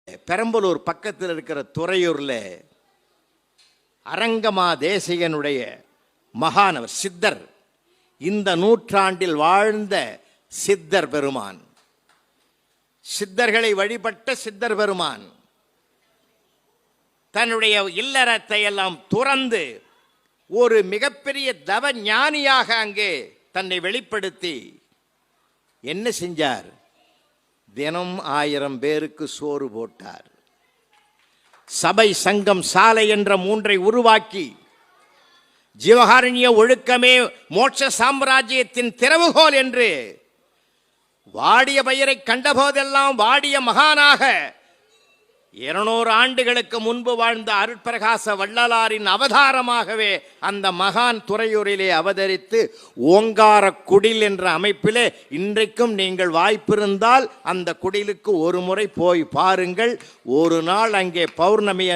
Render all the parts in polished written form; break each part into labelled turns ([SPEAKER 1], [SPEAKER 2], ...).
[SPEAKER 1] பெரம்பலூர் பக்கத்தில் இருக்கிற துறையூர்ல அரங்கமா தேசிகனுடைய மகானவர் சித்தர், இந்த நூற்றாண்டில் வாழ்ந்த சித்தர் பெருமான், சித்தர்களை வழிபட்ட சித்தர் பெருமான் தன்னுடைய இல்லறத்தை எல்லாம் துறந்து ஒரு மிகப்பெரிய தவ ஞானியாக அங்கே தன்னை வெளிப்படுத்தி என்ன செஞ்சார்? தினம் 1000 பேருக்கு சோறு போட்டார். சபை சங்கம் சாலை என்ற 3ஐ உருவாக்கி ஜீவகாருண்ய ஒழுக்கமே மோட்ச சாம்ராஜ்யத்தின் திறவுகோல் என்று வாடிய பயிரை கண்டபோதெல்லாம் வாடிய மகானாக 200 ஆண்டுகளுக்கு முன்பு வாழ்ந்த அருட்பிரகாச வள்ளலாரின் அவதாரமாகவே அந்த மகான் துறையூரிலே அவதரித்து ஓங்கார குடில் என்ற அமைப்பிலே இன்றைக்கும் நீங்கள் வாய்ப்பிருந்தால் அந்த குடிலுக்கு ஒரு முறை போய் பாருங்கள். ஒரு நாள் அங்கே பௌர்ணமி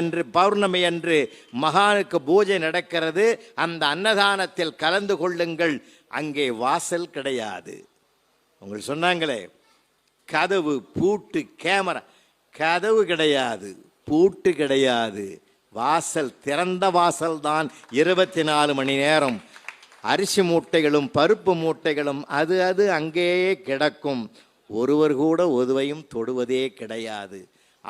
[SPEAKER 1] அன்று மகானுக்கு பூஜை நடக்கிறது. அந்த அன்னதானத்தில் கலந்து கொள்ளுங்கள். அங்கே வாசல் கிடையாது. உங்களுக்கு சொன்னாங்களே கதவு பூட்டு கேமரா, கதவு கிடையாது, பூட்டு கிடையாது, வாசல் திறந்த வாசல் தான். 24 மணி நேரம் அரிசி மூட்டைகளும் பருப்பு மூட்டைகளும் அது அங்கேயே கிடக்கும். ஒருவர் கூட உதவையும் தொடுவதே கிடையாது.